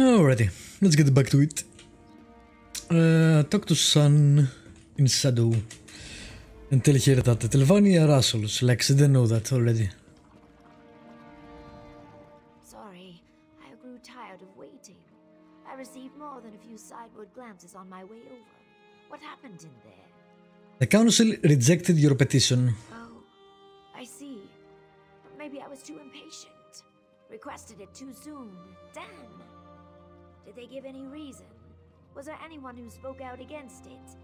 Alrighty, let's get back to it. Talk to Sun in Shadow and tell her that Telvania Russells, like she didn't know that already. Sorry, I grew tired of waiting. I received more than a few sideward glances on my way over. What happened in there? The council rejected your petition. Oh, I see. Maybe I was too impatient. Requested it too soon. Damn. Did they give any reason? Was there anyone who spoke out against it?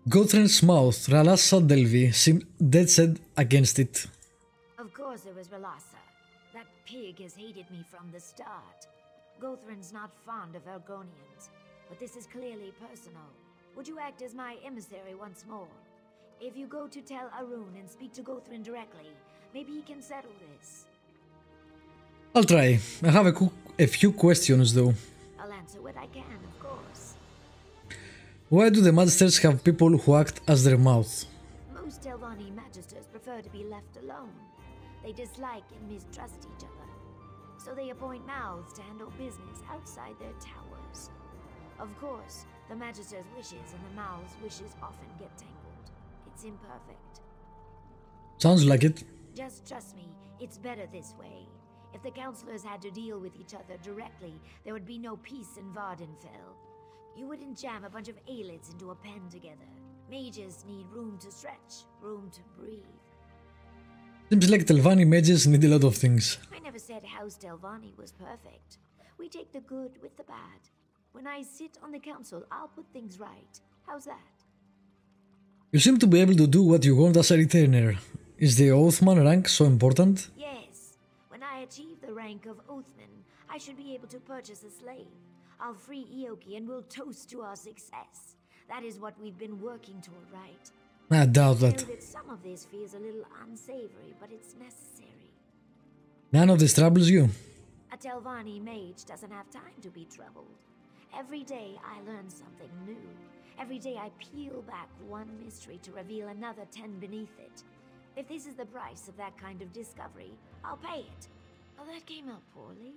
Gothren's mouth, Ralassa Delvi, seemed dead set against it. Of course there was Ralassa. That pig has hated me from the start. Gothren's not fond of Argonians, but this is clearly personal. Would you act as my emissary once more? If you go to Tel Arun and speak to Gothren directly, maybe he can settle this. I'll try. I have a few questions though. I'll answer what I can, of course. Why do the magisters have people who act as their mouth? Most Telvanni magisters prefer to be left alone. They dislike and mistrust each other. So they appoint mouths to handle business outside their towers. Of course, the magister's wishes and the mouth's wishes often get tangled. It's imperfect. Sounds like it. Just trust me, it's better this way. If the councillors had to deal with each other directly, there would be no peace in Vvardenfell. You wouldn't jam a bunch of aelids into a pen together. Mages need room to stretch, room to breathe. Seems like Telvanni mages need a lot of things. I never said House Telvanni was perfect. We take the good with the bad. When I sit on the council, I'll put things right. How's that? You seem to be able to do what you want as a returner. Is the Oathman rank so important? Yes. When I achieve the rank of Oathman, I should be able to purchase a slave. I'll free Ioki and we'll toast to our success. That is what we've been working toward, right? I doubt I that. know that some of this feels a little unsavory, but it's necessary. None of this troubles you. A Telvanni mage doesn't have time to be troubled. Every day I learn something new. Every day I peel back one mystery to reveal another 10 beneath it. If this is the price of that kind of discovery, I'll pay it. Oh, that came out poorly.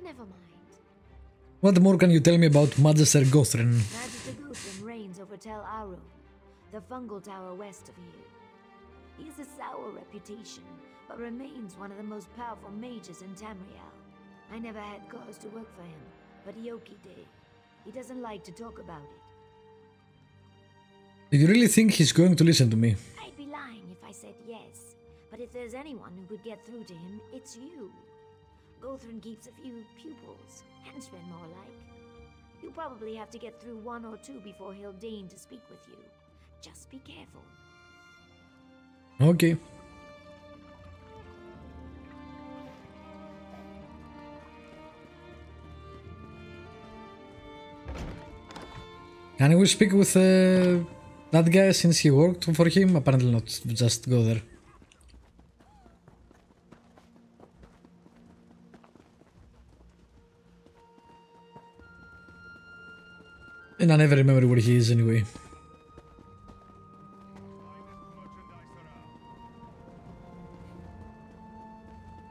Never mind. What more can you tell me about Magister Gothren? Magister Gothrin reigns over Tel Arun, the fungal tower west of here. He has a sour reputation, but remains one of the most powerful mages in Tamriel. I never had cause to work for him, but Ioki did. He doesn't like to talk about it. Do you really think he's going to listen to me? I'd be lying if I said yes, but if there's anyone who could get through to him, it's you. Gothrin keeps a few pupils, henchmen more like. You probably have to get through one or two before he'll deign to speak with you. Just be careful. Okay. Can we speak with that guy since he worked for him? Apparently not, just go there. And I never remember where he is anyway.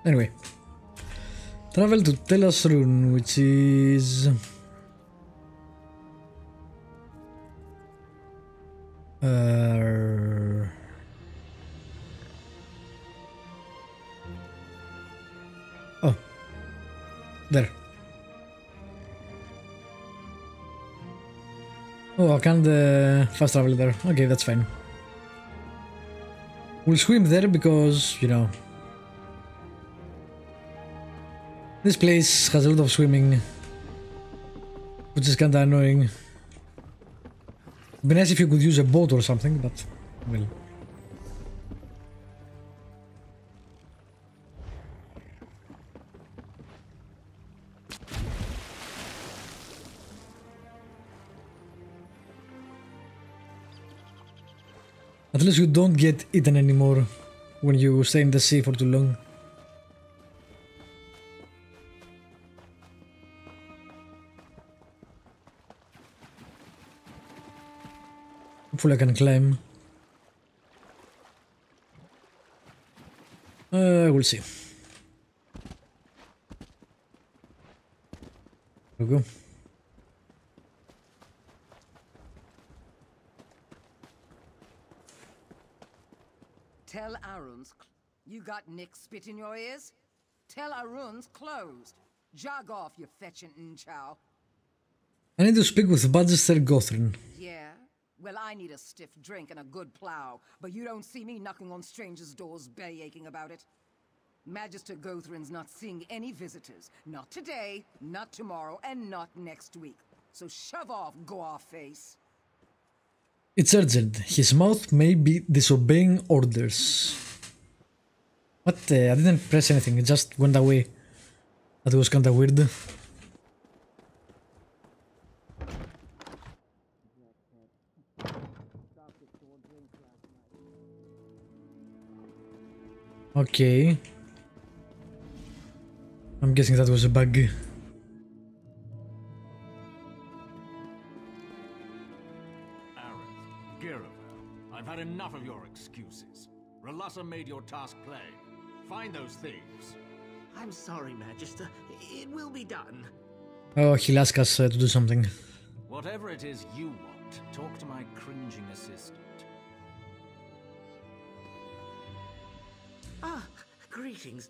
Anyway. Travel to Tel Arun, which is... Oh. There. Oh, I can't fast travel there. Okay, that's fine. We'll swim there because, you know, this place has a lot of swimming, which is kinda annoying. It'd be nice if you could use a boat or something, but, well. At least you don't get eaten anymore when you stay in the sea for too long. Hopefully I can climb. We'll see. we go. Tell Arun's... You got Nick spit in your ears? Tell Arun's closed. Jog off, you fetching Nchow. I need to speak with Magister Gothrin. Yeah? Well, I need a stiff drink and a good plow, but you don't see me knocking on strangers' doors belly aching about it. Magister Gothrin's not seeing any visitors. Not today, not tomorrow, and not next week. So shove off, go-off-face. It's urgent. His mouth may be disobeying orders. What? I didn't press anything, it just went away. That was kinda weird. Okay. I'm guessing that was a bug. I've had enough of your excuses. Relassa made your task plain. Find those thieves. I'm sorry, Magister. It will be done. Oh, he'll ask us to do something. Whatever it is you want, talk to my cringing assistant. Ah, greetings.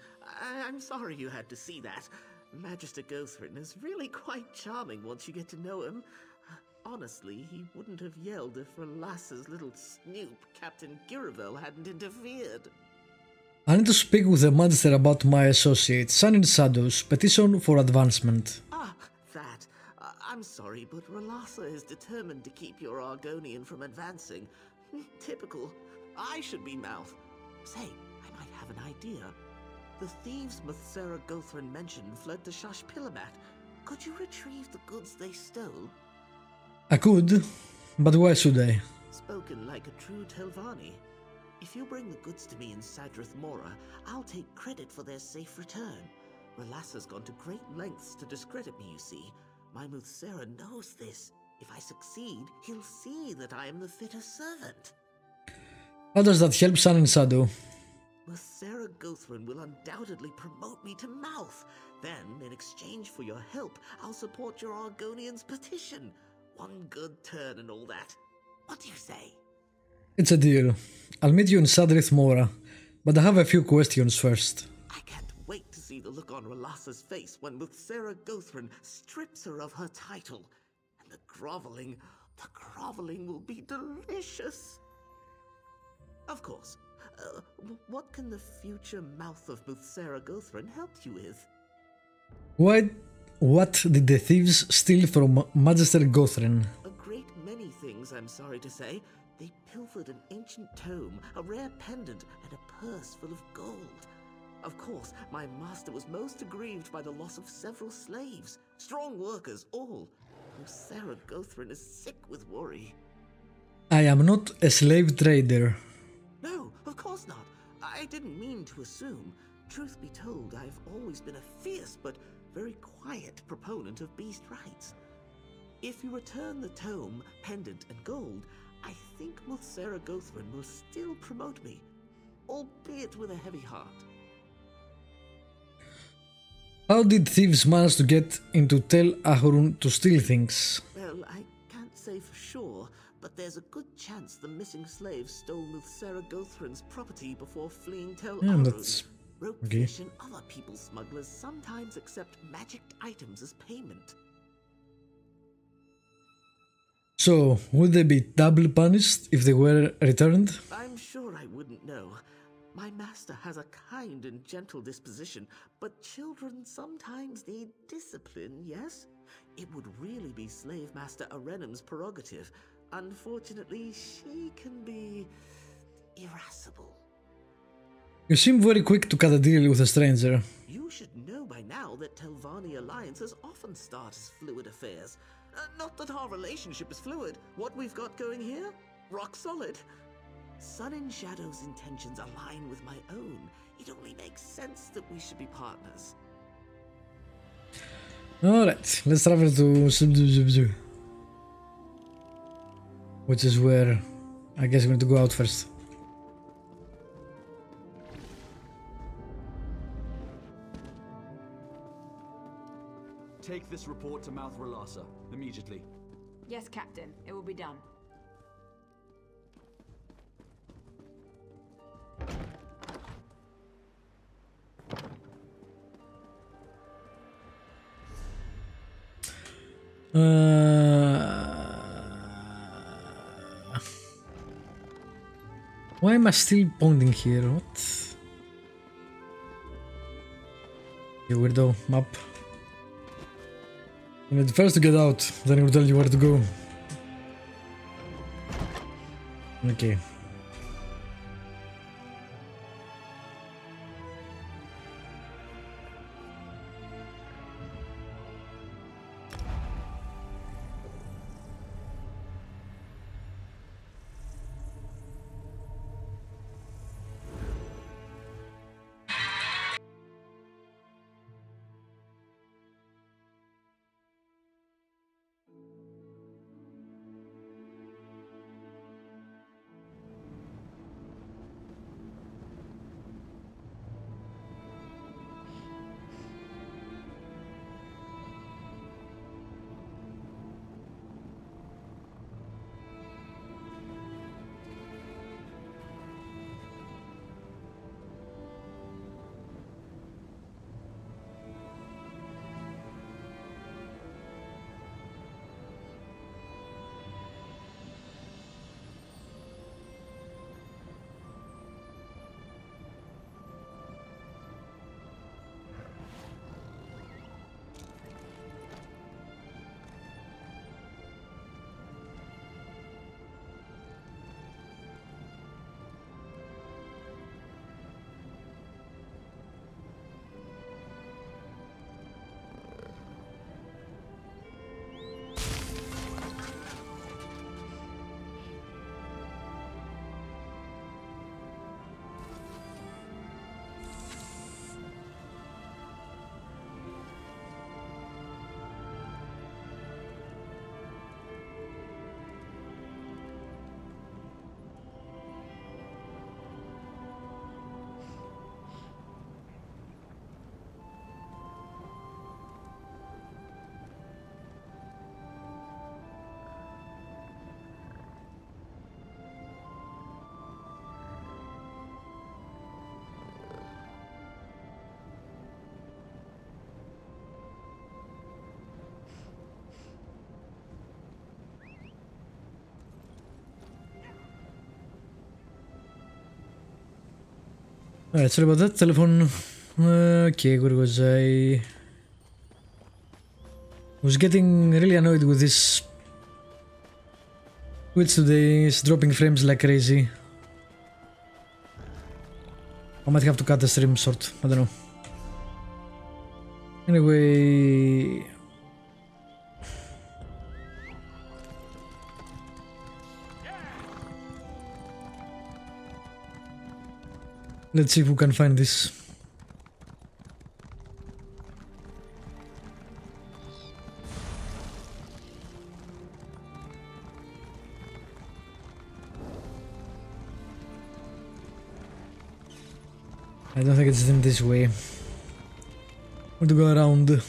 I'm sorry you had to see that. Magister Gothrin is really quite charming once you get to know him. Honestly, he wouldn't have yelled if Relassa's little snoop, Captain Giravel, hadn't interfered. I need to speak with the Magister about my associate, Sun in Shadows, petition for advancement. Ah, that. I'm sorry, but Relassa is determined to keep your Argonian from advancing. Typical. I should be mouth. Say, I might have an idea. The thieves Muthsera Gothrin mentioned fled to Shash Pilamat. Could you retrieve the goods they stole? I could, but why should I? Spoken like a true Telvanni. If you bring the goods to me in Sadrith Mora, I'll take credit for their safe return. Relassa's gone to great lengths to discredit me, you see. My Muthsera knows this. If I succeed, he'll see that I am the fitter servant. How does that help Sun in Shadow? Muthsera Gothrin will undoubtedly promote me to mouth. Then, in exchange for your help, I'll support your Argonian's petition. One good turn and all that. What do you say? It's a deal. I'll meet you in Sadrith Mora, but I have a few questions first. I can't wait to see the look on Relassa's face when Muthsera Gothrin strips her of her title. And the groveling will be delicious. Of course. What can the future mouth of Muthsera Gothrin help you with? What did the thieves steal from Magister Gothrin? A great many things, I'm sorry to say. They pilfered an ancient tome, a rare pendant, and a purse full of gold. Of course, my master was most aggrieved by the loss of several slaves. Strong workers, all. Muthsera Gothrin is sick with worry. I am not a slave trader. No, of course not. I didn't mean to assume. Truth be told, I've always been a fierce but very quiet proponent of beast rights. If you return the tome, pendant, and gold, I think Muthsera Gothrin will still promote me, albeit with a heavy heart. How did thieves manage to get into Tel Ahurun to steal things? Well, I can't say for sure, but there's a good chance the missing slaves stole Muthsera Gothrin's property before fleeing Tel Ahurun. That's Ropefish and other people smugglers sometimes accept magicked items as payment. So, would they be double punished if they were returned? I'm sure I wouldn't know. My master has a kind and gentle disposition, but children sometimes need discipline, yes? It would really be Slave Master Arenum's prerogative. Unfortunately, she can be irascible. You seem very quick to cut a deal with a stranger. You should know by now that Telvanni alliances often start as fluid affairs. Not that our relationship is fluid. What we've got going here? Rock solid. Sun and Shadow's intentions align with my own. It only makes sense that we should be partners. Alright, let's travel to Subzu, which is where I guess we're going to go out first. Take this report to Mouth Relasa immediately. Yes, Captain. It will be done. Why am I still pointing here? What? You weirdo, map. You need first to get out, then he will tell you where to go. Okay. Alright, sorry about that. Telephone. Okay, where was I? Was getting really annoyed with this Twitch today. It's dropping frames like crazy. I might have to cut the stream short. I don't know. Anyway. Let's see if we can find this. I don't think it's in this way. We have to go around.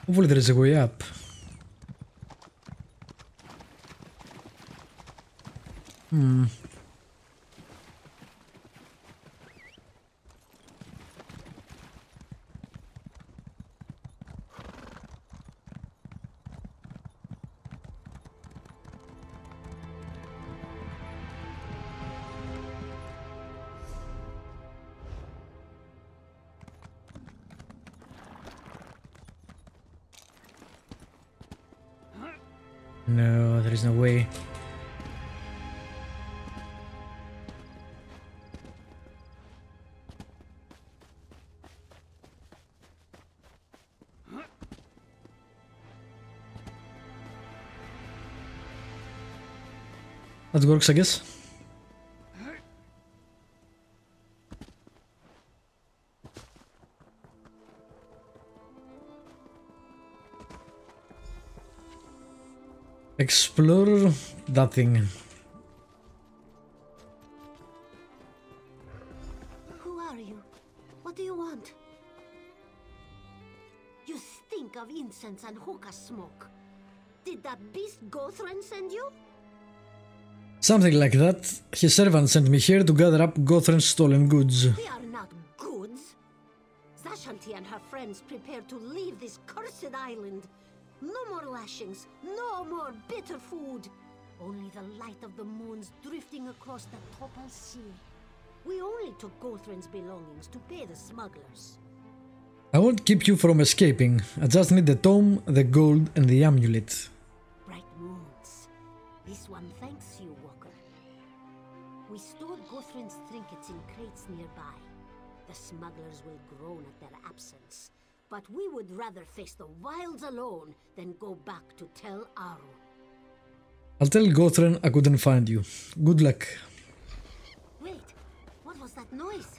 Hopefully there is a way up. No, there is no way. That works, I guess. Explore that thing. Who are you? What do you want? You stink of incense and hookah smoke. Did that beast Gothran send you? Something like that. His servant sent me here to gather up Gothran's stolen goods. They are not goods. Zashanti and her friends prepare to leave this cursed island. No more lashings, no more bitter food. Only the light of the moons drifting across the Topal Sea. We only took Gothran's belongings to pay the smugglers. I won't keep you from escaping. I just need the tome, the gold, and the amulet. Bright moons. This one thanks you, Walker. We stored Gothran's trinkets in crates nearby. The smugglers will groan at their absence. But we would rather face the wilds alone than go back to Tel Aru. I'll tell Gothran I couldn't find you. Good luck. Wait, what was that noise?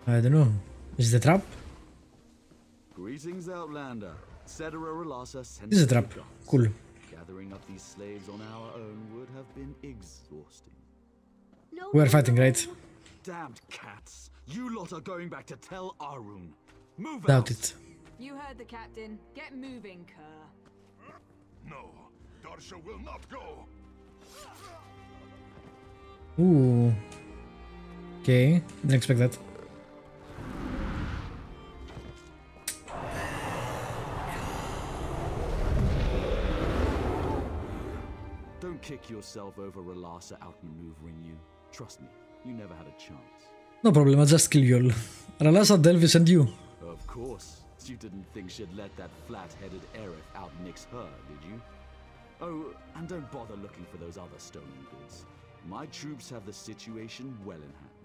I don't know. Is it a trap? Greetings, Outlander. Cetera Relasa sent This is a trap. Cool. Gathering up these slaves on our own would have been exhausting. No, We are fighting, right? Damned cats! You lot are going back to Tel Arun. Move Doubt out! it. You heard the captain. Get moving, Kerr. No, Darsha will not go. Ooh. Okay, didn't expect that. Don't kick yourself over Relasa outmaneuvering you. Trust me, you never had a chance. No problem, I'll just kill you all. Ralasa, Delvis, and you. Of course. You didn't think she'd let that flat-headed Aerith outnix her, did you? Oh, and don't bother looking for those other stolen goods. My troops have the situation well in hand.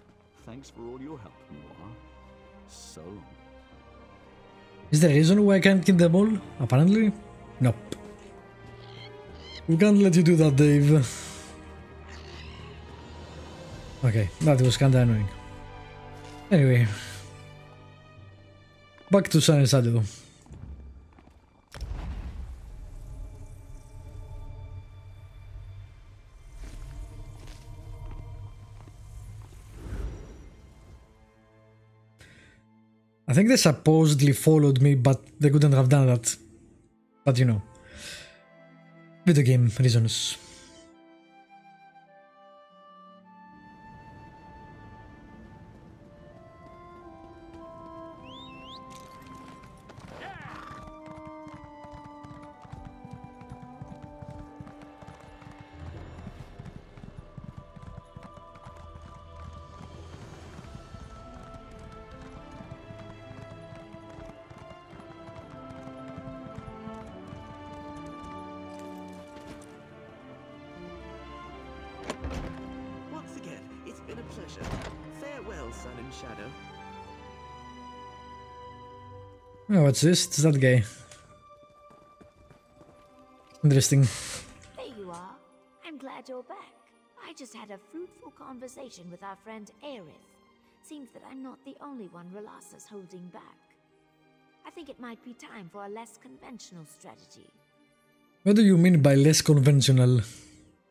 Thanks for all your help, Noir. So long. Is there a reason why I can't kill them all? Apparently? Nope. We can't let you do that, Dave. Okay, that was kinda annoying. Anyway. Back to Sun and Shadow. I think they supposedly followed me, but they couldn't have done that. But you know. Video game reasons. Once again, it's been a pleasure. Farewell, Sun and Shadow. Oh, what's this? It's that guy. Interesting. There you are. I'm glad you're back. I just had a fruitful conversation with our friend Aerith. Seems that I'm not the only one Ralasa's holding back. I think it might be time for a less conventional strategy. What do you mean by less conventional?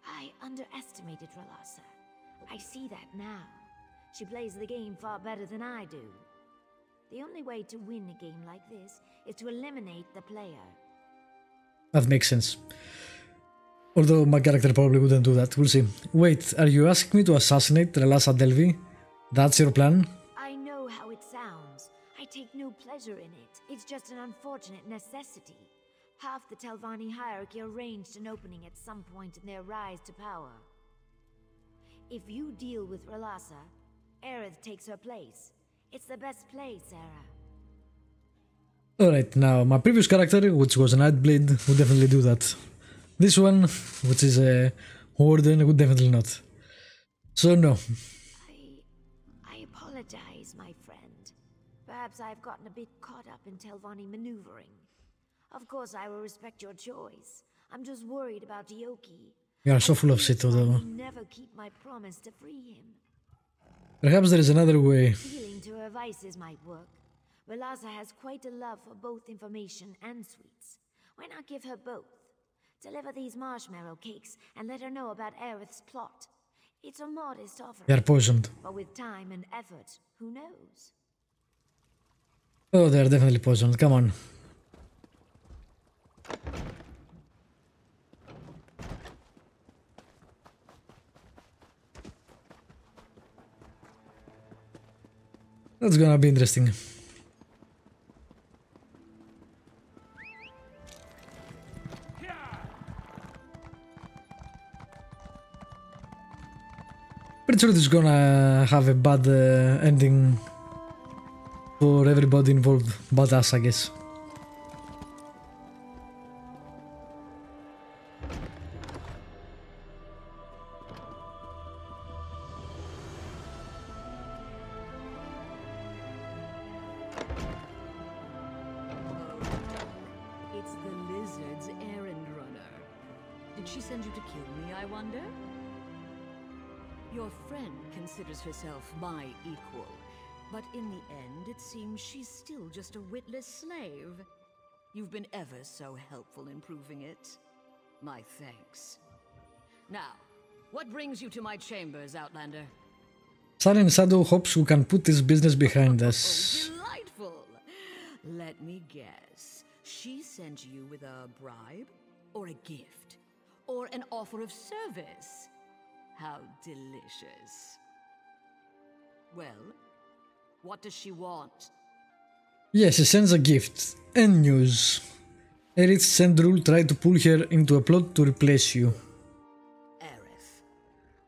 I underestimated Ralasa. I see that now. She plays the game far better than I do. The only way to win a game like this is to eliminate the player. That makes sense. Although my character probably wouldn't do that, we'll see. Wait, are you asking me to assassinate Relasa Delvi? That's your plan? I know how it sounds. I take no pleasure in it. It's just an unfortunate necessity. Half the Telvanni hierarchy arranged an opening at some point in their rise to power. If you deal with Relasa, Aerith takes her place. It's the best play, Sarah. Alright, now my previous character, which was a Nightblade, would definitely do that. This one, which is a Warden, would definitely not. So no. I apologize, my friend. Perhaps I've gotten a bit caught up in Telvanni maneuvering. Of course I will respect your choice. I'm just worried about Yoki. You are so full of shit, though. Never keep my promise to free him. Perhaps there is another way. Appealing to her vices might work. Velaza has quite a love for both information and sweets. Why not give her both? Deliver these marshmallow cakes and let her know about Aerith's plot. It's a modest offer. They are poisoned. But with time and effort, who knows? Oh, they are definitely poisoned. Come on. That's gonna be interesting. Pretty sure this is gonna have a bad ending for everybody involved, but us, I guess. It's the lizard's errand runner. Did she send you to kill me, I wonder? Your friend considers herself my equal, but in the end, it seems she's still just a witless slave. You've been ever so helpful in proving it. My thanks. Now, what brings you to my chambers, Outlander? Silent Shadow hopes we can put this business behind us. Delightful! Let me guess. She sent you with a bribe? Or a gift? Or an offer of service? How delicious. Well, what does she want? Yes, she sends a gift and news. Aerith Sendrul tried to pull her into a plot to replace you. Aerith.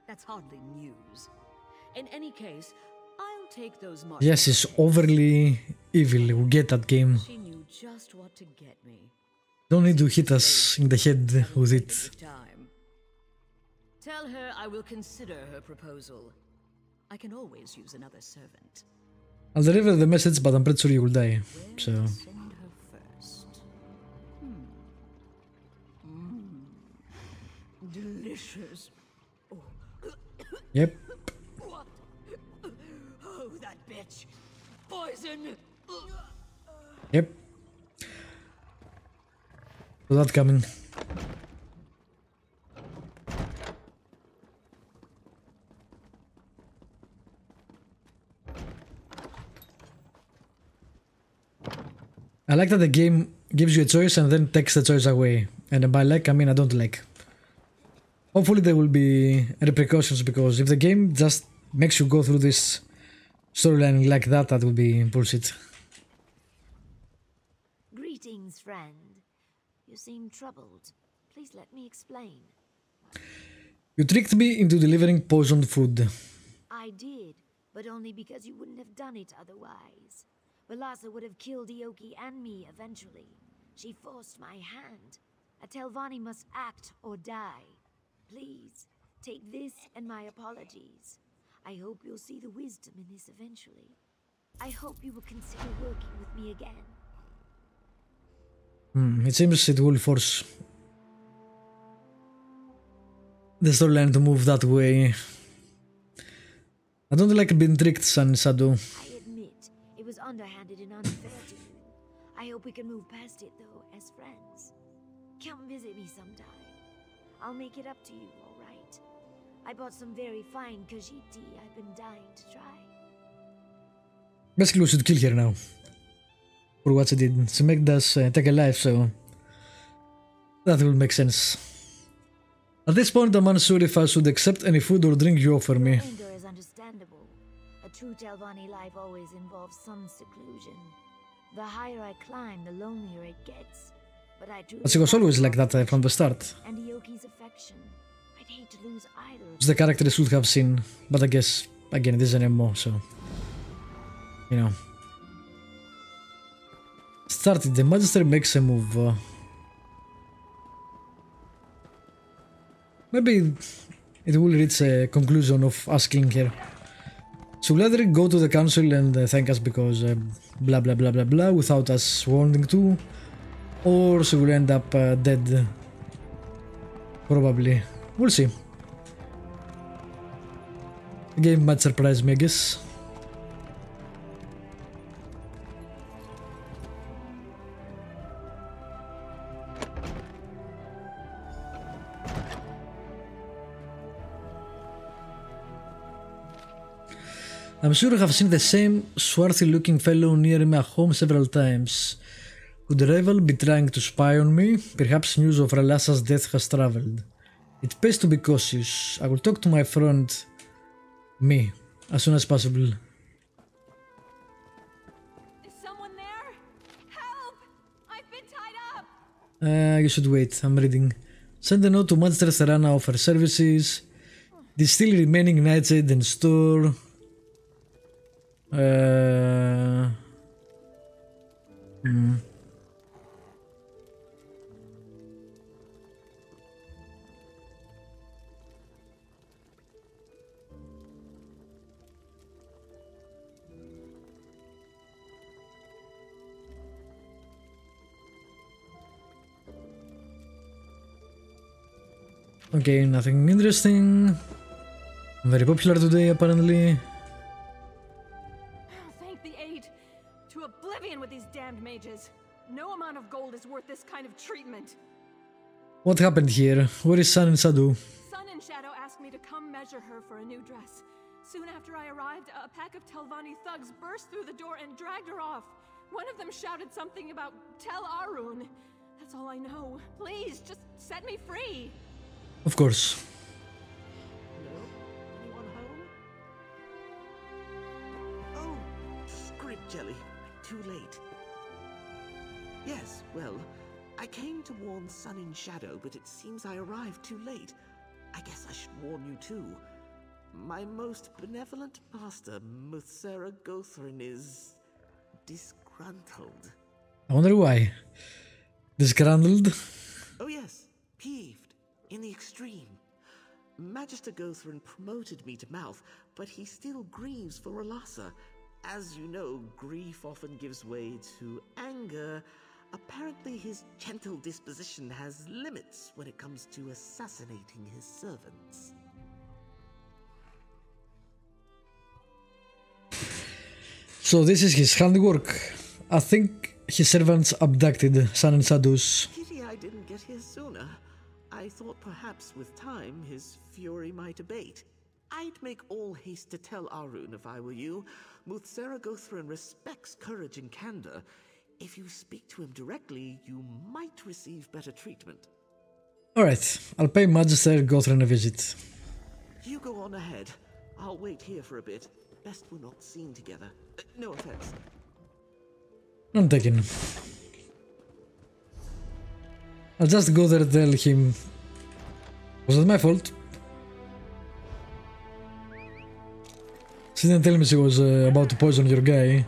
That's hardly news. In any case, I'll take those Yes, it's overly evil. We get that game. She knew just what to get me. Don't need to hit us in the head with it. Tell her I will consider her proposal. I can always use another servant. I'll deliver the message, but I'm pretty sure you will die. So. Send her first. Delicious. Oh. Yep. What? Oh, that bitch. Poison. Yep. So that coming. I like that the game gives you a choice and then takes the choice away. And by like, I mean I don't like. Hopefully there will be repercussions, because if the game just makes you go through this storyline like that, that would be bullshit. Greetings, friend. You seem troubled. Please let me explain. You tricked me into delivering poisoned food. I did, but only because you wouldn't have done it otherwise. Velaza would have killed Ioki and me eventually. She forced my hand. A Telvanni must act or die. Please, take this and my apologies. I hope you'll see the wisdom in this eventually. I hope you will consider working with me again. It seems it will force the storyline to move that way. I don't like being tricked, San Shadow. I admit, it was underhanded and unfair to you. I hope we can move past it, though, as friends. Come visit me sometime. I'll make it up to you, alright? I bought some very fine Khajiit tea I've been dying to try. Basically, we should kill her now. For what she did. She made us take a life, so that will make sense. At this point, I'm unsure if I should accept any food or drink you offer me. Anger is understandable. A true Telvanni life always involves some seclusion. The higher I climb, the lonelier it gets. But I truly But she was always like that from the start. And Ioki's affection. I'd hate to lose either. It's the character I should have seen, but I guess again it is an MMO, so you know. Started. The Magister makes a move. Maybe it will reach a conclusion of us killing her. So we'll either go to the council and thank us because blah blah blah blah blah without us wanting to, or she will end up dead. Probably. We'll see. The game might surprise me, I guess. I'm sure I have seen the same swarthy looking fellow near me at home several times. Could the rival be trying to spy on me? Perhaps news of Relassa's death has traveled. It pays to be cautious. I will talk to my friend, me, as soon as possible. Is someone there? Help! I've been tied up! You should wait, I'm reading. Send a note to Magister Serana of her services. The still remaining nightshade in store. Okay, nothing interesting. Very popular today, apparently. Thank the aid. To oblivion with these damned mages. No amount of gold is worth this kind of treatment. What happened here? Where is Sun and Sadu? Sun and Shadow asked me to come measure her for a new dress. Soon after I arrived, a pack of Telvanni thugs burst through the door and dragged her off. One of them shouted something about Tel Arun. That's all I know. Please, just set me free. Of course. Hello? Anyone home? Oh, script jelly. Too late. Yes, well, I came to warn Sun and Shadow, but it seems I arrived too late. I guess I should warn you too. My most benevolent master, Muthsera Gothrin, is disgruntled. I wonder why. Disgruntled? Oh yes, peeved. In the extreme. Magister Gothrin promoted me to mouth, but he still grieves for Relassa. As you know, grief often gives way to anger. Apparently his gentle disposition has limits when it comes to assassinating his servants. So this is his handwork. I think his servants abducted Sun and Sadu's. Pity I didn't get here sooner. I thought perhaps with time his fury might abate. I'd make all haste to tell Arun if I were you. Muthsera Gothrin respects courage and candor. If you speak to him directly, you might receive better treatment. Alright, I'll pay Magister Gothrin a visit. You go on ahead. I'll wait here for a bit. Best we're not seen together. No offense. I'm taking. I'll just go there and tell him. Was it my fault? She didn't tell me she was about to poison your guy.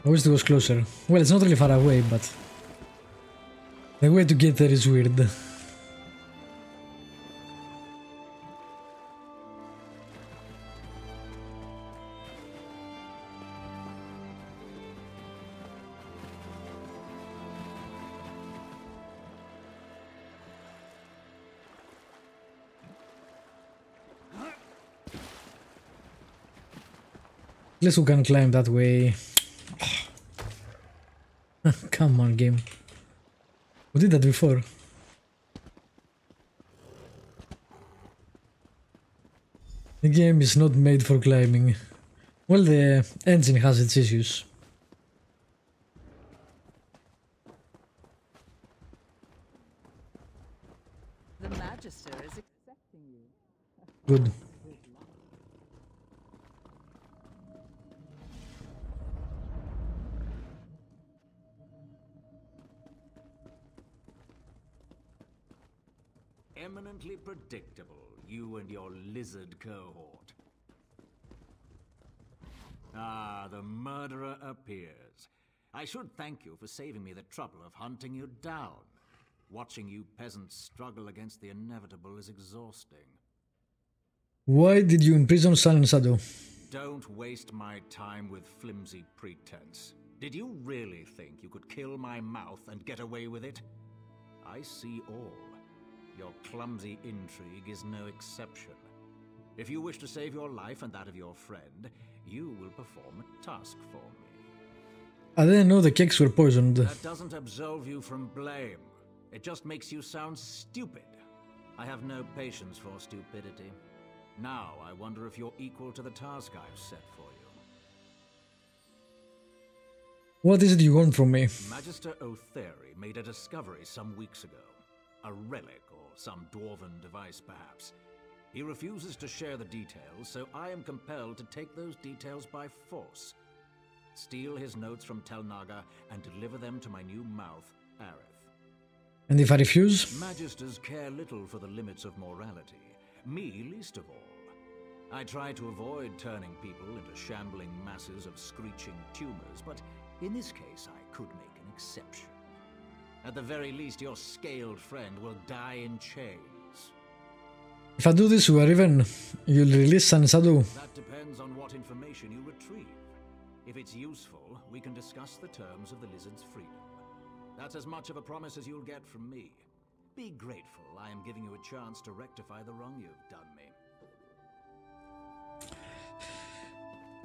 I wish it was closer. Well, it's not really far away, but the way to get there is weird. At least we can climb that way. Come on, game. We did that before. The game is not made for climbing. Well, the engine has its issues. The Magister is accepting you. Good. eminently predictable, you and your lizard cohort. Ah, the murderer appears. I should thank you for saving me the trouble of hunting you down. Watching you peasants struggle against the inevitable is exhausting. Why did you imprison Sun and Shadow? Don't waste my time with flimsy pretense. Did you really think you could kill my mouth and get away with it? I see all. Your clumsy intrigue is no exception. If you wish to save your life and that of your friend, you will perform a task for me. I didn't know the cakes were poisoned. That doesn't absolve you from blame. It just makes you sound stupid. I have no patience for stupidity. Now I wonder if you're equal to the task I've set for you. What is it you want from me? Magister O'Thery made a discovery some weeks ago. A relic or some dwarven device, perhaps. He refuses to share the details, so I am compelled to take those details by force. Steal his notes from Telnaga and deliver them to my new mouth, Aerith. And if I refuse? Magisters care little for the limits of morality. Me least of all. I try to avoid turning people into shambling masses of screeching tumors, but in this case I could make an exception. At the very least, your scaled friend will die in chains. If I do this, we are even. You'll release Sun and Shadow. That depends on what information you retrieve. If it's useful, we can discuss the terms of the lizard's freedom. That's as much of a promise as you'll get from me. Be grateful I am giving you a chance to rectify the wrong you've done me.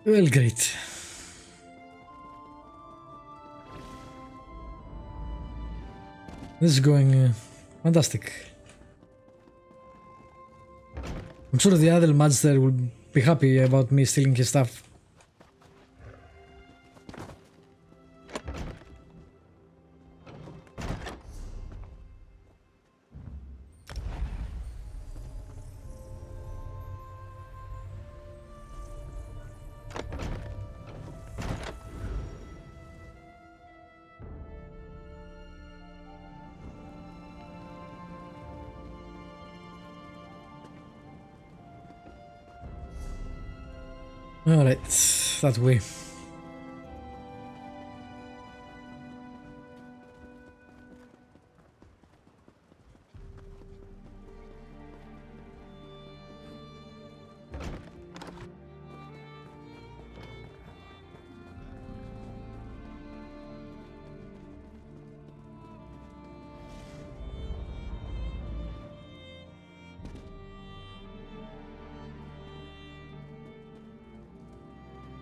Well, great. This is going fantastic. I'm sure the other Magister will be happy about me stealing his stuff. Alright, that way.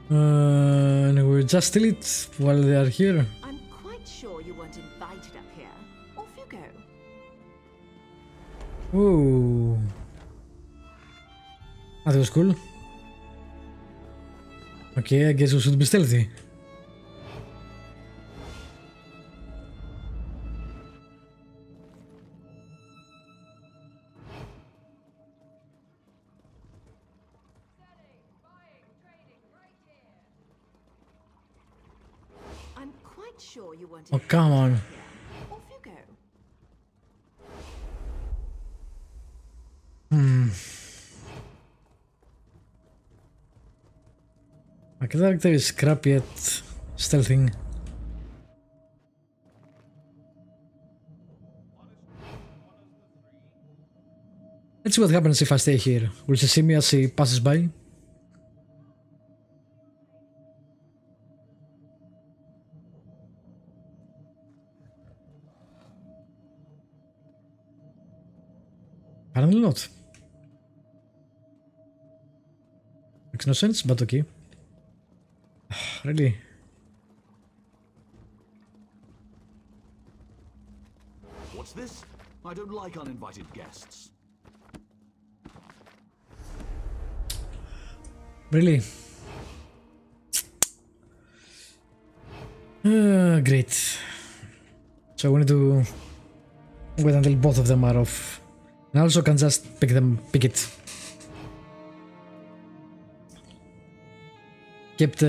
And we'll just steal it while they are here. I'm quite sure you weren't invited up here. Off you go. Ooh. That was cool. Okay, I guess we should be stealthy. Sure you weren't Oh, come on. Off you go. My character is crap yet stealthing. Let's see what happens if I stay here. Will she see me as she passes by? Apparently not. Makes no sense, but okay. Really? What's this? I don't like uninvited guests. Really? Great. So we need to wait until both of them are off. And I also can just pick it. Kept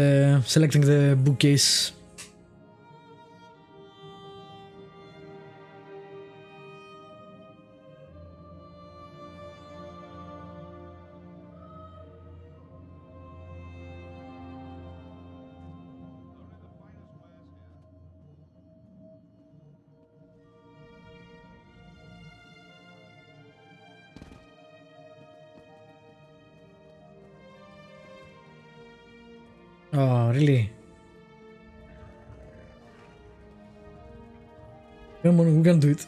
selecting the bookcase. Oh, really? Come on, we can do it.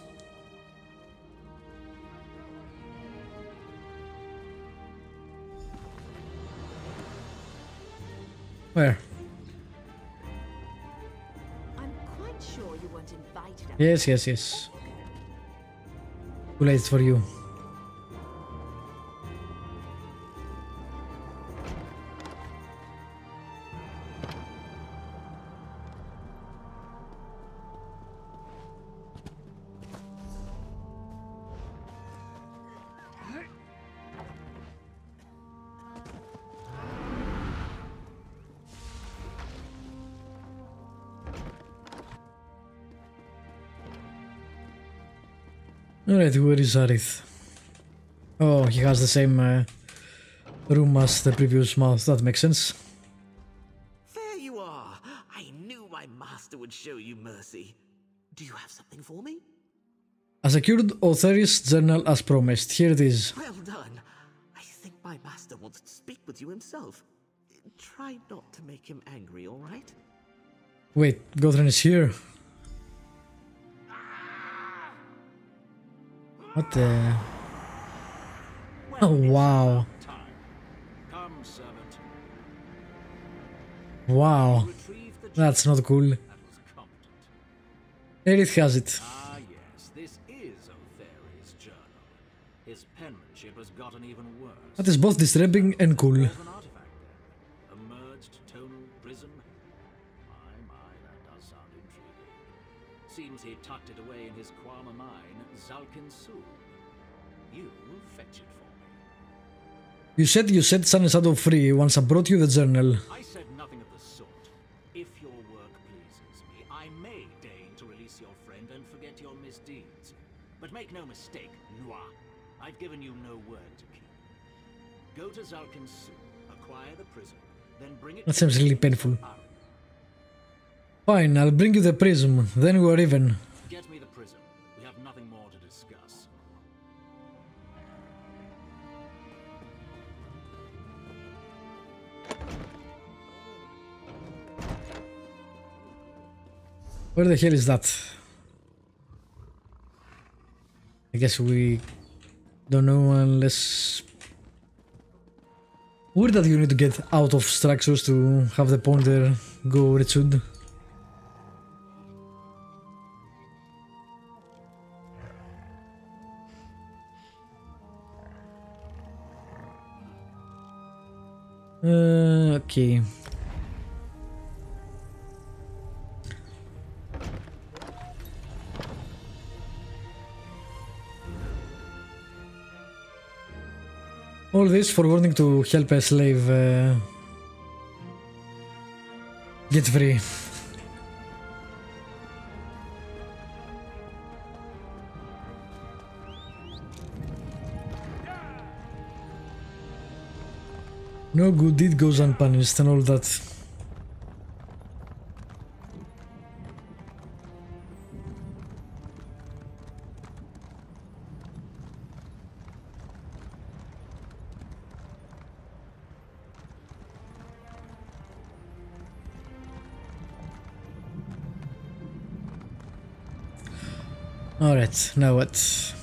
Where? I'm quite sure you weren't invited. Yes, yes, yes. Too late for you. Alright, where is Arith? Oh, he has the same room as the previous month. That makes sense. There you are. I knew my master would show you mercy. Do you have something for me? I secured Otheri's journal as promised. Here it is. Well done. I think my master wants to speak with you himself. Try not to make him angry, all right? Wait, Godren is here. What the... Oh, wow. Wow. That's not cool. Aerith has it. Ah, yes, this is Otheri's journal. His penmanship has gotten even worse. That is both disturbing and cool. There's an artifact there. A merged tonal prism. My, that does sound intriguing. Seems he tucked it away in his Kwama mine, Zalkin Sul. You fetch it for me. You said you set Sun and Shadow free once I brought you the journal. I said nothing of the sort. If your work pleases me, I may deign to release your friend and forget your misdeeds. But make no mistake, Noir. I've given you no word to keep. Go to Zalkin Sul, acquire the prism, then bring it. That seems really painful. Fine, I'll bring you the prism, then we are even. Get me the prism. We have nothing more to discuss. Where the hell is that? I guess we don't know unless... Weird that you need to get out of structures to have the pointer go where it should. Okay. All this for wanting to help a slave get free. No good deed goes unpunished and all that. Alright, now what?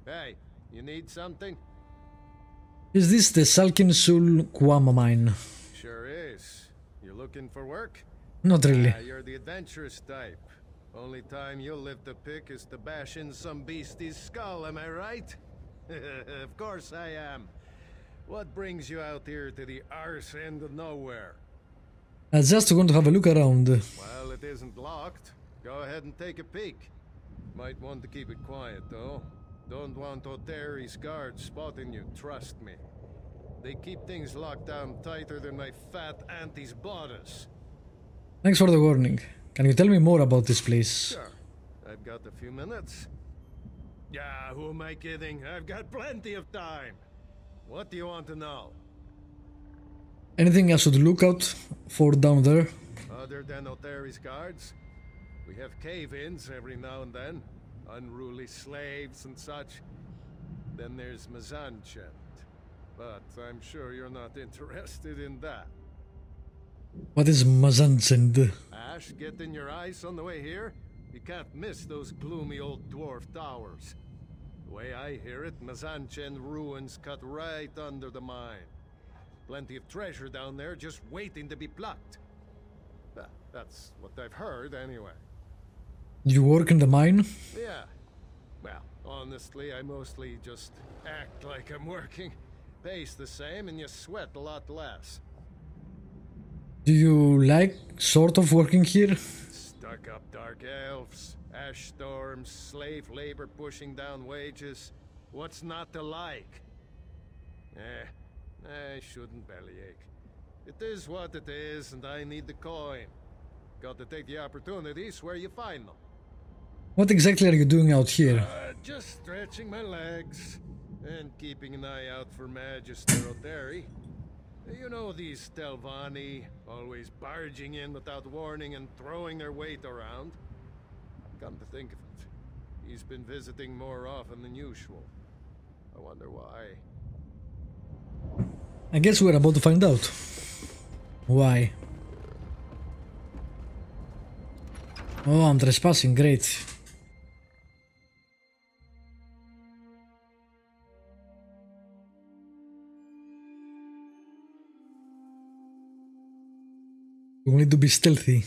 Hey, you need something? Is this the Salkin Sul Kwama mine? Sure is. You looking for work? Not really. You're the adventurous type. Only time you'll live to pick is to bash in some beastie's skull, am I right? Of course I am. What brings you out here to the arse end of nowhere? I just want to have a look around. Well, it isn't locked. Go ahead and take a peek. Might want to keep it quiet, though. Don't want Otheri's guards spotting you, trust me. They keep things locked down tighter than my fat auntie's bodice. Thanks for the warning. Can you tell me more about this place? Sure. I've got a few minutes. Yeah, who am I kidding? I've got plenty of time. What do you want to know? Anything I should look out for down there? Other than Otheri's guards? We have cave-ins every now and then. Unruly slaves and such. Then there's Mazanchand. But I'm sure you're not interested in that. What is Mazanchand? Ash, getting your eyes on the way here? You can't miss those gloomy old dwarf towers. The way I hear it, Mazanchand ruins cut right under the mine. Plenty of treasure down there just waiting to be plucked. That's what I've heard, anyway. You work in the mine? Yeah. Well, honestly, I mostly just act like I'm working. Pays the same and you sweat a lot less. Do you like sort of working here? Stuck up dark elves, ash storms, slave labor pushing down wages. What's not to like? I shouldn't bellyache. It is what it is, and I need the coin. Got to take the opportunities where you find them. What exactly are you doing out here? Just stretching my legs and keeping an eye out for Magister O'Terry. You know these Telvanni, always barging in without warning and throwing their weight around. Come to think of it, he's been visiting more often than usual. I wonder why. I guess we're about to find out. Why? Oh, I'm trespassing, great. We need to be stealthy.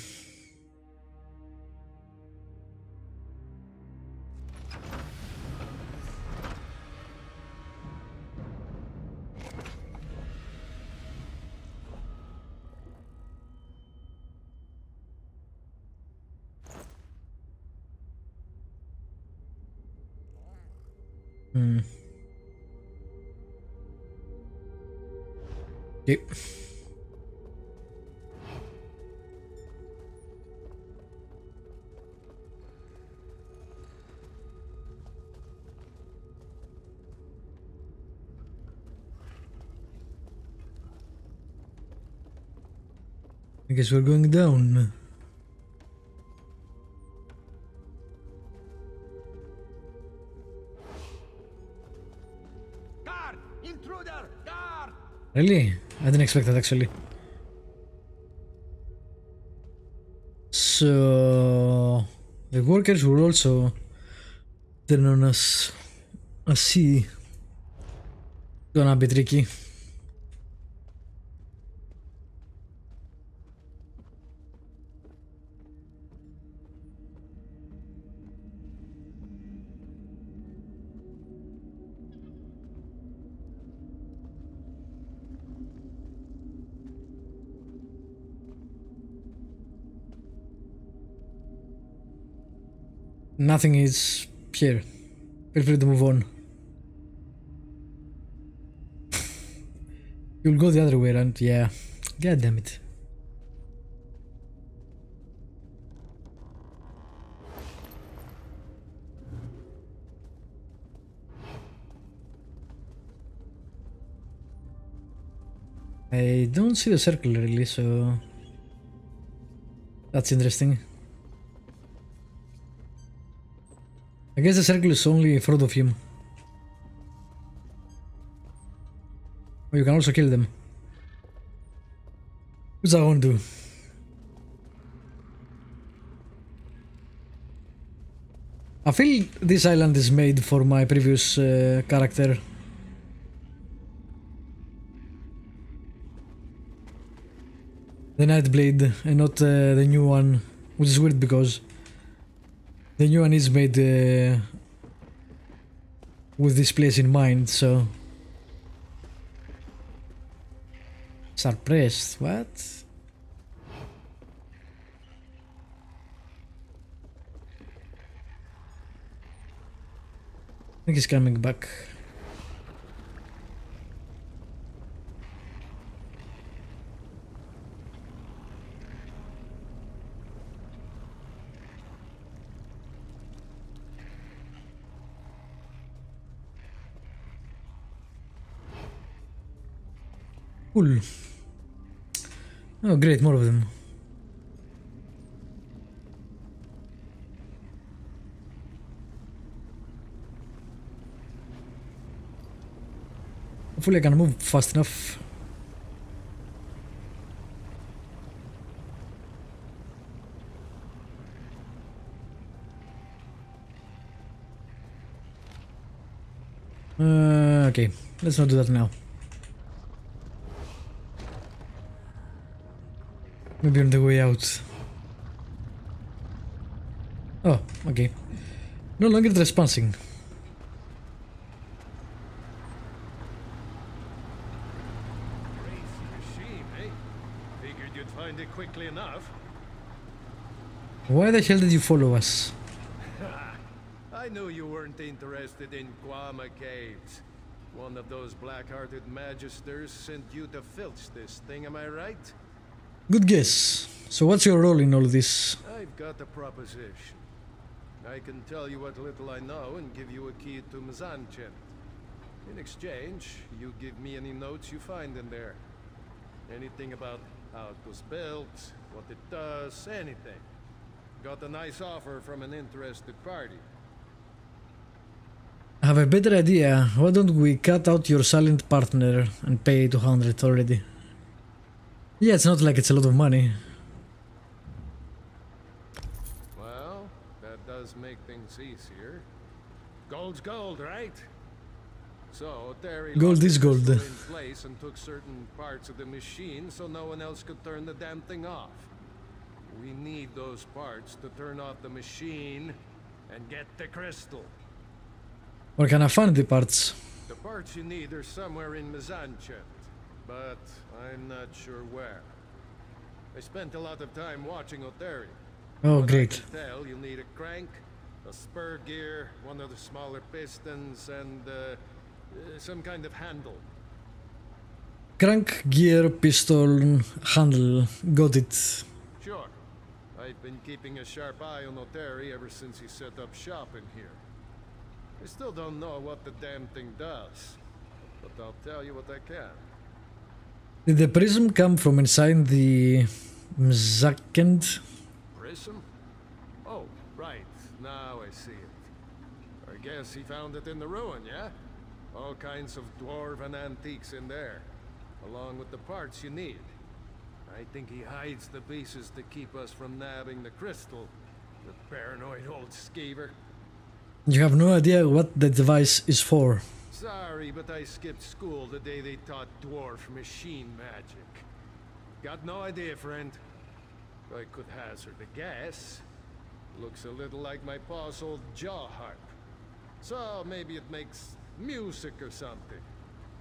Yep. I guess we're going down. Guard! Intruder! Guard! Really? I didn't expect that actually. So the workers were also turn on us. I see. Gonna be tricky. Nothing is here. Feel free to move on. You'll go the other way around, yeah. God damn it. I don't see the circle really, so that's interesting. I guess the circle is only in front of him. Oh, you can also kill them. What's that one do? I feel this island is made for my previous character. The Nightblade and not the new one, which is weird because the new one is made with this place in mind, so... Suppressed, what? I think he's coming back. Cool. Oh great, more of them. Hopefully I can move fast enough. Okay, let's not do that now. Maybe on the way out. Oh, okay. No longer trespassing. Find it quickly enough. Why the hell did you follow us? I knew you weren't interested in Guama Caves. One of those black-hearted magisters sent you to filch this thing, am I right? Good guess. So what's your role in all this? I've got a proposition. I can tell you what little I know and give you a key to Mzanchen. In exchange, you give me any notes you find in there. Anything about how it was built, what it does, anything. Got a nice offer from an interested party. I have a better idea. Why don't we cut out your silent partner and pay 200 already? Yeah, it's not like it's a lot of money. Well, that does make things easier. Gold's gold, right? So Terry gold is gold. In place and took certain parts of the machine so no one else could turn the damn thing off. We need those parts to turn off the machine and get the crystal. Where can I find the parts? The parts you need are somewhere in Mzanchen, but I'm not sure where. I spent a lot of time watching Oteri. Oh, What great. I can tell, you'll need a crank, a spur gear, one of the smaller pistons, and some kind of handle. Crank, gear, pistol, handle. Got it. Sure. I've been keeping a sharp eye on Oteri ever since he set up shop in here. I still don't know what the damn thing does, but I'll tell you what I can. Did the prism come from inside the Mzakend? Prism? Oh, right. Now I see it. I guess he found it in the ruin, yeah? All kinds of dwarven antiques in there, along with the parts you need. I think he hides the pieces to keep us from nabbing the crystal, the paranoid old skeever. You have no idea what the device is for. Sorry, but I skipped school the day they taught dwarf machine magic. Got no idea, friend. I could hazard a guess. Looks a little like my pa's old jaw harp. So maybe it makes music or something.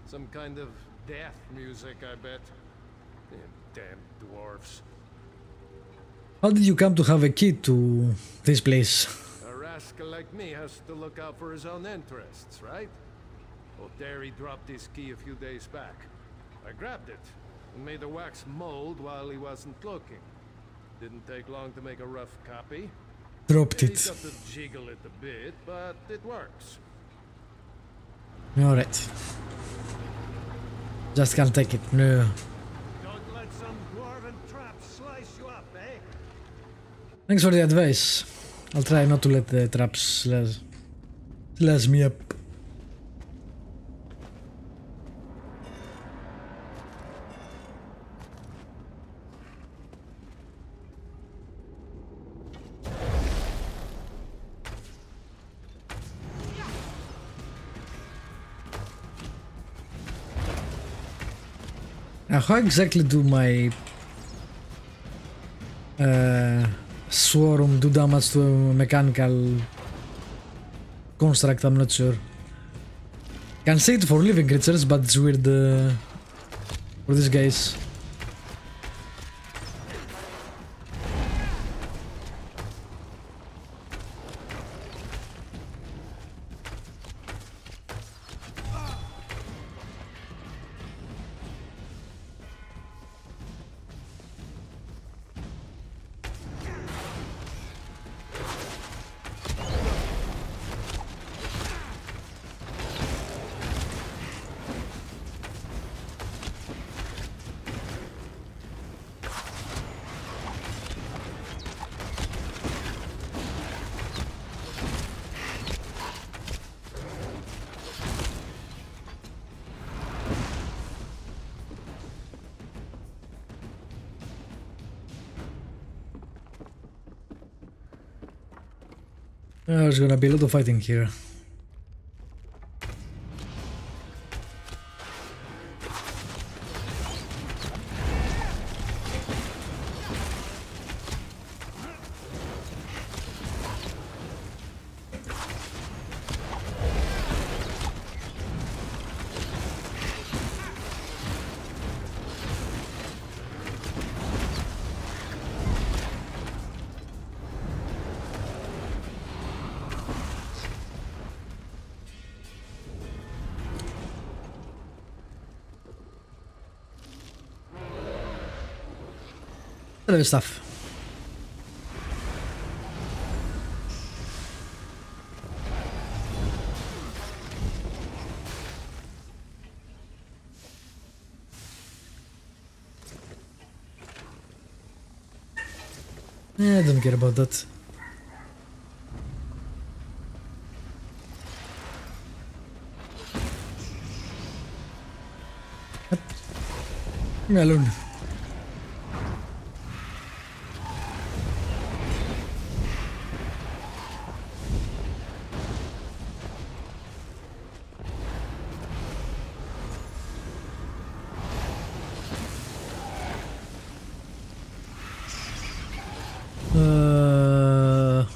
Some kind of death music, I bet. Damn dwarfs. How did you come to have a key to this place? A rascal like me has to look out for his own interests, right? Oteri dropped his key a few days back. I grabbed it and made a wax mold while he wasn't looking. Didn't take long to make a rough copy. Dropped it. He's got to jiggle it a bit, but it works. Alright. Just can't take it, no. Don't let some dwarven trap slice you up, eh? Thanks for the advice. I'll try not to let the traps slice me up. Now, how exactly do my swarm do damage to a mechanical construct? I'm not sure. Can say it for living creatures, but it's weird for these guys. There's gonna be a lot of fighting here. Other stuff. I don't care about that. What? Leave me alone.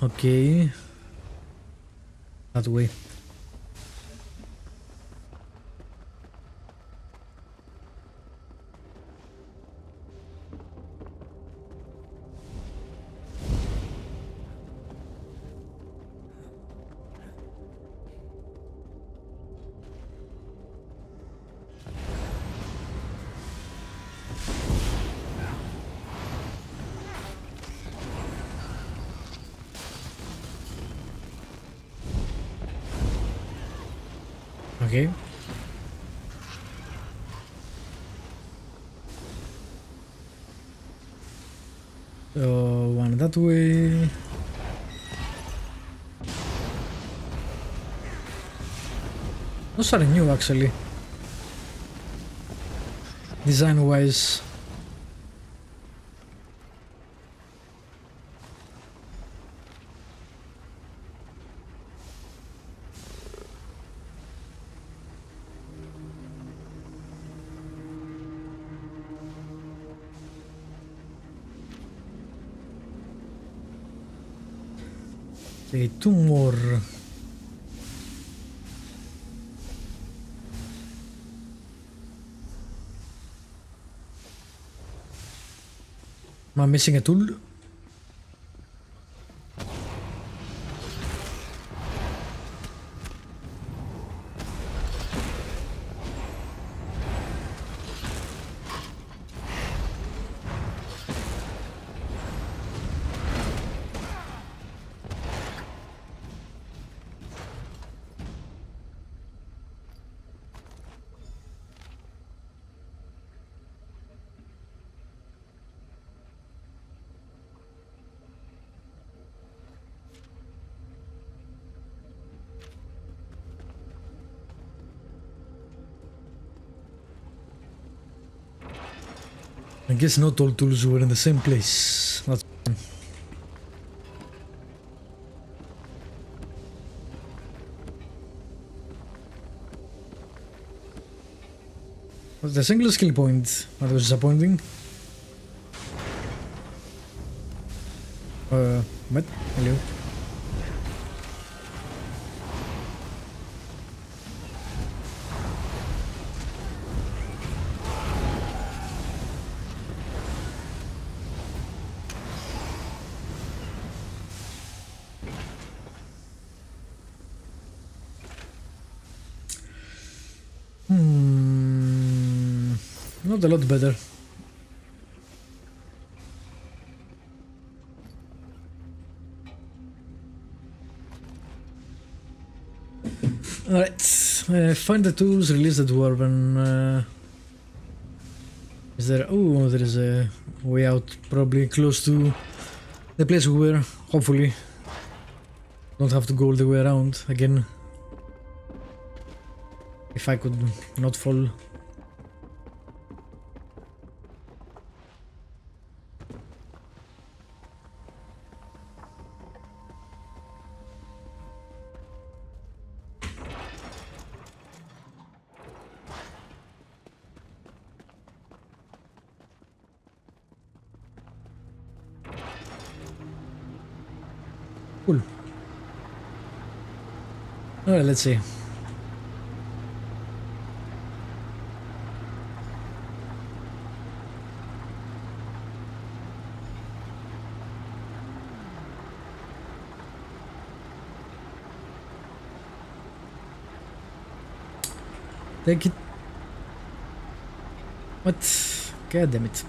Okay. That way. Okay. So one that way. Those are new actually. Design wise. Okay, two more. Am I missing a tool? I guess not all tools were in the same place. That's fine. Was the single skill point that was disappointing? What? Hello? Not a lot better. Alright, find the tools, release the dwarven. Is there... Oh, there is a way out, probably close to the place we were, hopefully. Don't have to go all the way around again. If I could not fall. Cool. Alright, let's see. Take it. What? God damn it.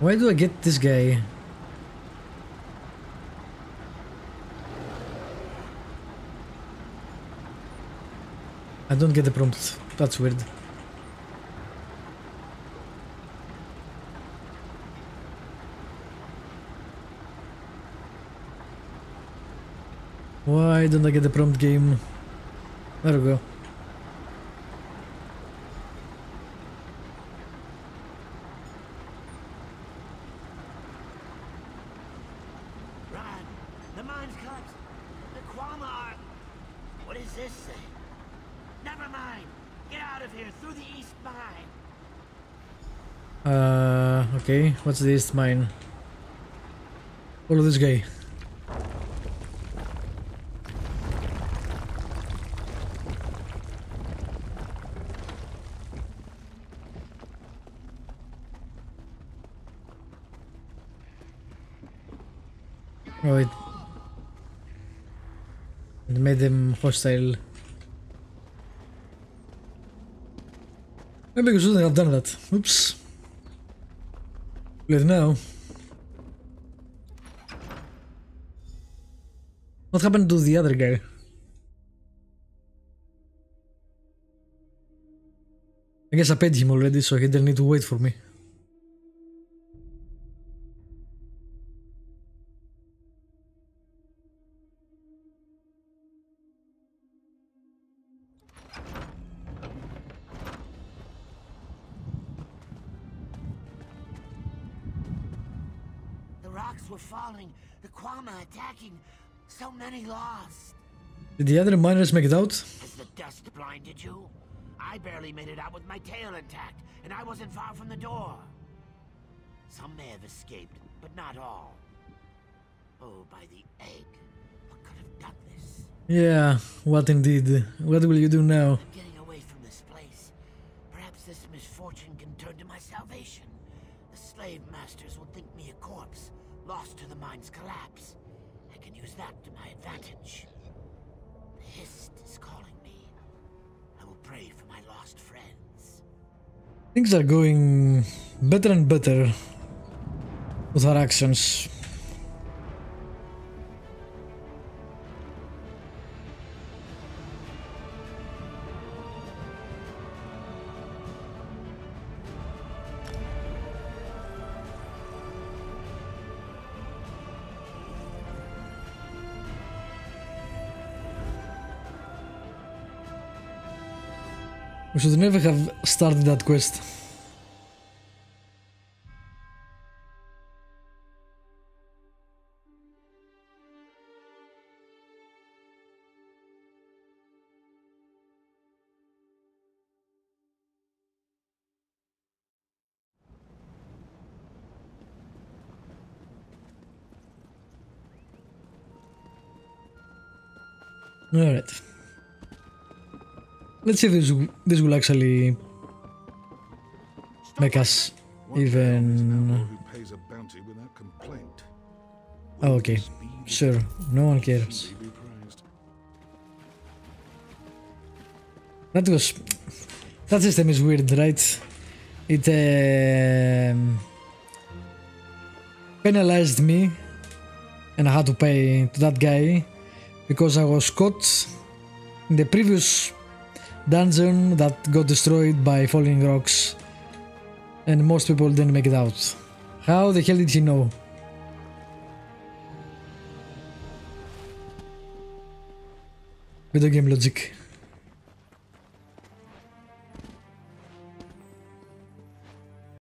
Why do I get this guy? I don't get the prompt. That's weird. Why don't I get the prompt game? There we go. Run! The mine's cut! The Kwama are... What does this say? Never mind! Get out of here, through the east mine! Okay. What's the east mine? Follow this guy. Oh, it made them hostile. Maybe we shouldn't have done that. Oops. Late now. What happened to the other guy? I guess I paid him already, so he didn't need to wait for me. Were falling, the Kwama attacking, so many lost. Did the other miners make it out? Has the dust blinded you? I barely made it out with my tail intact, and I wasn't far from the door. Some may have escaped, but not all. Oh, by the egg. What could have done this? Yeah, what indeed? What will you do now? I'm getting away from this place. Perhaps this misfortune can turn to my salvation. The slave masters will think me a corpse, lost to the mine's collapse. I can use that to my advantage. The Hist is calling me. I will pray for my lost friends. Things are going better and better with our actions. We should never have started that quest. All right. Let's see if this will actually make us even... Oh, okay. Sure. No one cares. That system is weird, right? It penalized me and I had to pay to that guy because I was caught in the previous dungeon that got destroyed by falling rocks and most people didn't make it out. How the hell did he know? Video game logic.